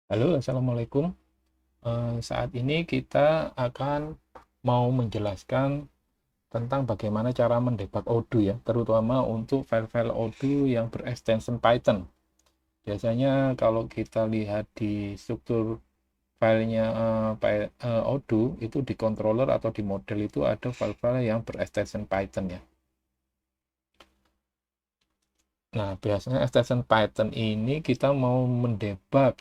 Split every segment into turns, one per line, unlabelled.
Halo, Assalamualaikum. Saat ini kita akan mau menjelaskan tentang bagaimana cara mendebug Odoo ya, terutama untuk file-file Odoo yang berextension Python. Biasanya kalau kita lihat di struktur filenya Odoo, itu di controller atau di model itu ada file-file yang berextension Python ya. Nah, biasanya extension Python ini kita mau mendebug,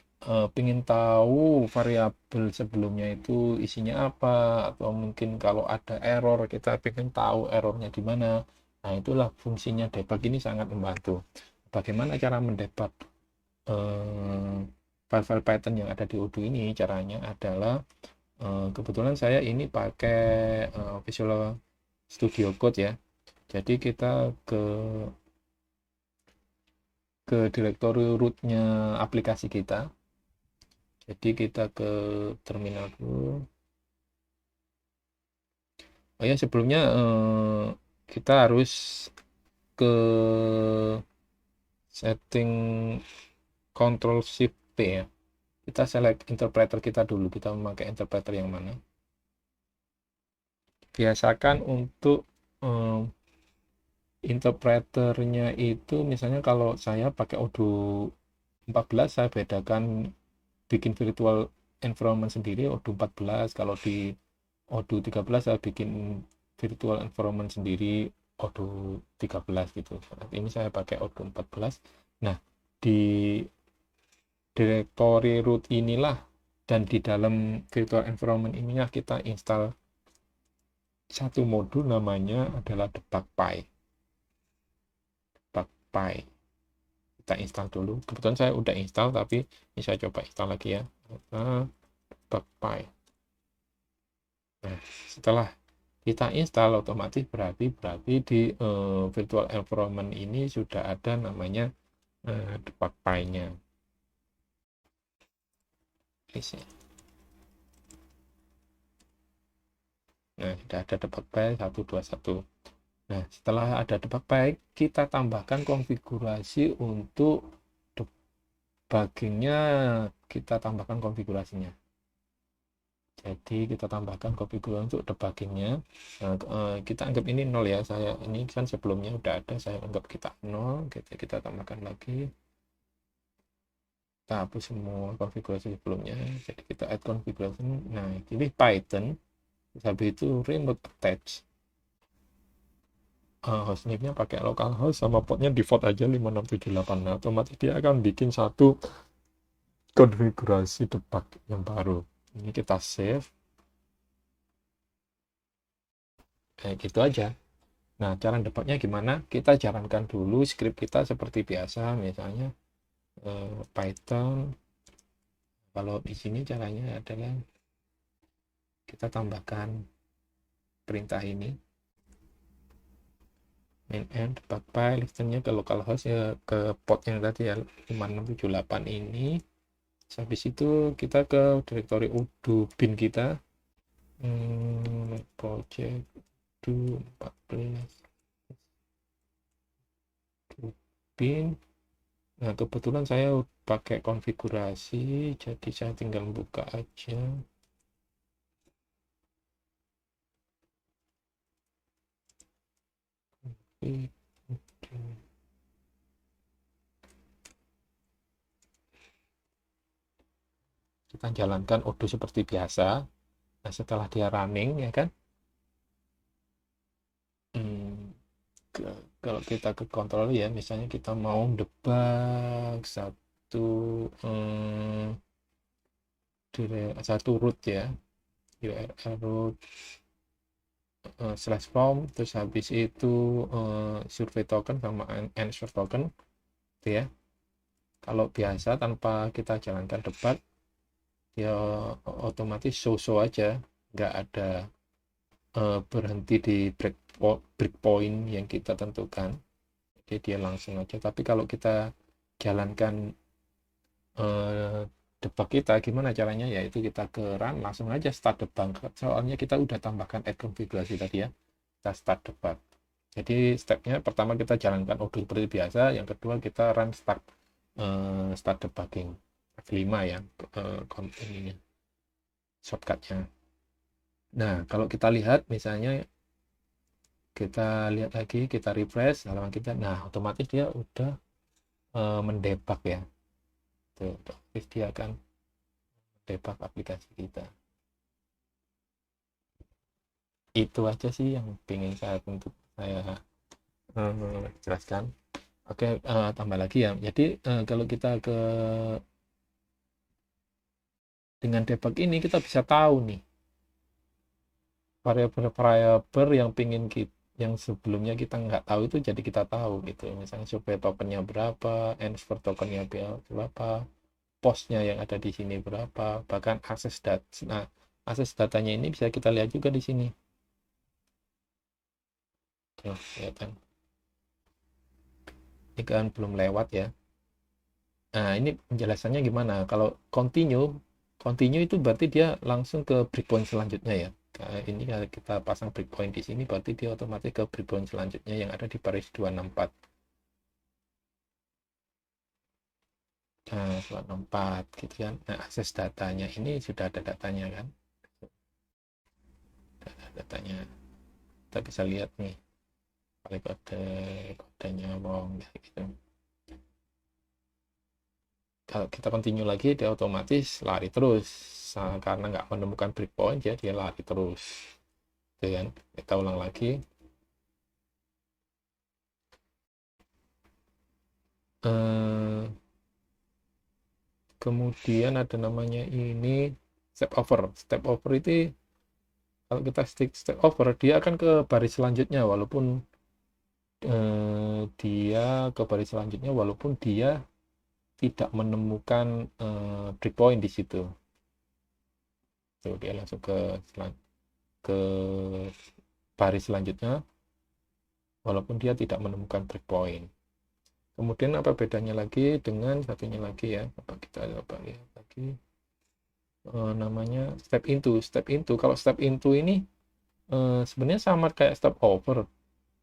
pingin tahu variabel sebelumnya itu isinya apa, atau mungkin kalau ada error kita pengen tahu errornya di mana. Nah, itulah fungsinya debug ini sangat membantu. Bagaimana cara mendebug eh, file-file Python yang ada di Odoo ini? Caranya adalah kebetulan saya ini pakai Visual Studio Code ya. Jadi kita ke directory rootnya aplikasi kita. Jadi kita ke terminal dulu. Oh ya, sebelumnya kita harus ke setting Control Shift P ya. Kita select interpreter kita dulu. Kita memakai interpreter yang mana. Biasakan untuk interpreternya itu, misalnya kalau saya pakai Odoo 14, saya bedakan bikin virtual environment sendiri Odoo 14. Kalau di Odoo 13 saya bikin virtual environment sendiri Odoo 13 gitu. Saat ini saya pakai Odoo 14. Nah, di directory root inilah dan di dalam virtual environment inilah kita install satu modul namanya adalah debugpy. Debugpy. Kita install dulu. Kebetulan saya udah install, tapi ini saya coba install lagi ya. Debugpy. Nah, setelah kita install otomatis berarti di virtual environment ini sudah ada namanya debugpy-nya. Nah, sudah ada debugpy 121. Nah, setelah ada debugpy, kita tambahkan konfigurasi untuk debuggingnya, kita tambahkan konfigurasinya. Jadi kita tambahkan konfigurasi untuk debuggingnya. Nah, kita anggap ini 0 ya. Saya ini kan sebelumnya udah ada, saya anggap kita 0. Kita tambahkan lagi. Kita hapus semua konfigurasi sebelumnya. Jadi kita add konfigurasi. Nah, pilih Python. Habis itu remote attach. Hostname-nya pakai localhost sama portnya default aja 5678. Nah, otomatis dia akan bikin satu konfigurasi debug yang baru. Ini kita save. Kayak gitu aja. Nah, cara debugnya gimana? Kita jalankan dulu script kita seperti biasa, misalnya Python. Kalau di sini caranya adalah kita tambahkan perintah ini, main and debugpy, listennya ke localhost ya, ke port yang tadi ya 5678 ini. Habis itu kita ke directory Odoo bin kita, project Odoo 14 bin. Nah, kebetulan saya pakai konfigurasi, jadi saya tinggal buka aja. Kita jalankan Odoo seperti biasa. Nah, setelah dia running ya kan, kalau kita ke kontrol ya, misalnya kita mau debug satu root ya, URL root slash form, terus habis itu survey token sama answer token gitu ya. Kalau biasa tanpa kita jalankan debug ya otomatis show aja, nggak ada berhenti di breakpoint yang kita tentukan, jadi dia langsung aja. Tapi kalau kita jalankan debug kita, gimana caranya? Yaitu kita ke run, langsung aja start debug, soalnya kita udah tambahkan add konfigurasi tadi ya. Kita start debug. Jadi stepnya pertama kita jalankan Odoo seperti biasa, yang kedua kita run start debugging. F5 ya, ininya, shortcutnya. Nah, kalau kita lihat misalnya, kita lihat lagi, kita refresh halaman kita, nah otomatis dia udah mendebug ya. Tuh, otomatis dia akan debug aplikasi kita. Itu aja sih yang pengen saya jelaskan. Oke, tambah lagi ya. Jadi kalau kita dengan debug ini kita bisa tahu nih variabel-variabel yang yang sebelumnya kita nggak tahu itu jadi kita tahu gitu. Misalnya supply tokennya berapa, answer tokennya berapa, postnya yang ada di sini berapa, bahkan akses data. Nah, akses datanya ini bisa kita lihat juga di sini. Tuh, kelihatan. Ini kan belum lewat ya. Nah, ini penjelasannya gimana? Kalau continue itu berarti dia langsung ke breakpoint selanjutnya ya. Nah, ini kalau kita pasang breakpoint di sini berarti dia otomatis ke breakpoint selanjutnya yang ada di baris 264. Nah, 264 gitu kan. Nah, akses datanya ini sudah ada datanya kan. Ada datanya. Kita bisa lihat nih. Paling kodenya wrong gitu. Kalau kita continue lagi dia otomatis lari terus. Nah, karena nggak menemukan breakpoint ya dia lari terus. Gitu kan. Kita ulang lagi. Kemudian ada namanya ini step over itu kalau kita step over dia akan ke baris selanjutnya walaupun dia tidak menemukan breakpoint di situ. Tuh, dia langsung ke baris selanjutnya walaupun dia tidak menemukan breakpoint. Kemudian apa bedanya lagi dengan satunya lagi ya? Kita coba lihat lagi. Namanya step into. Kalau step into ini sebenarnya sama kayak step over,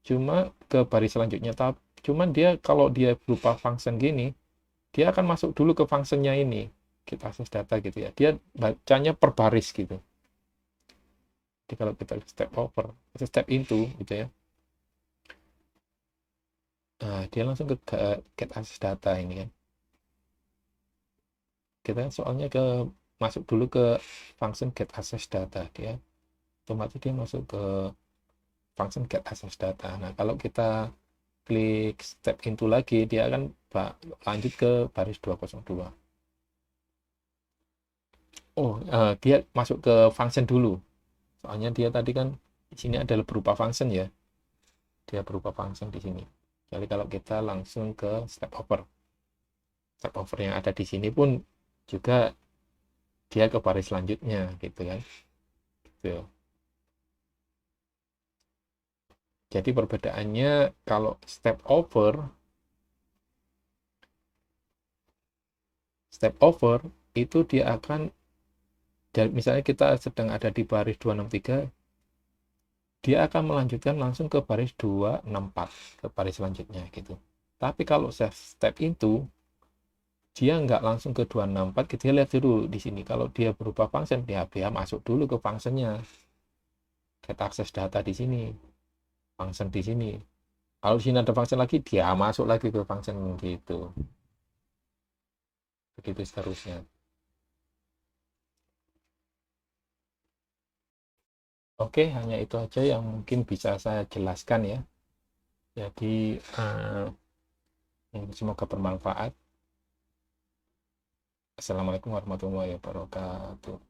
cuma ke baris selanjutnya. Cuman dia kalau dia berupa function gini, dia akan masuk dulu ke functionnya ini. Kita akses data gitu ya. Dia bacanya per baris gitu. Jadi kalau kita step over, step into gitu ya. Nah, dia langsung ke get access data ini kan. Kita soalnya masuk dulu ke function get access data dia. Otomatis dia masuk ke function get access data. Nah, kalau kita klik step into lagi, dia akan lanjut ke baris 202. Oh, dia masuk ke function dulu. Soalnya dia tadi kan di sini adalah berupa function ya. Dia berupa function di sini. Jadi kalau kita langsung ke step over yang ada di sini pun juga dia ke baris selanjutnya gitu kan. Gitu. Jadi perbedaannya kalau step over itu dia akan, misalnya kita sedang ada di baris 263, dia akan melanjutkan langsung ke baris 264, ke baris selanjutnya gitu. Tapi kalau step into, dia nggak langsung ke 264, kita lihat dulu di sini. Kalau dia berupa function, dia masuk dulu ke functionnya. Kita akses data di sini, function di sini. Kalau di sini ada function lagi, dia masuk lagi ke function gitu. Begitu seterusnya. Oke, hanya itu aja yang mungkin bisa saya jelaskan ya. Jadi, semoga bermanfaat. Assalamualaikum warahmatullahi wabarakatuh.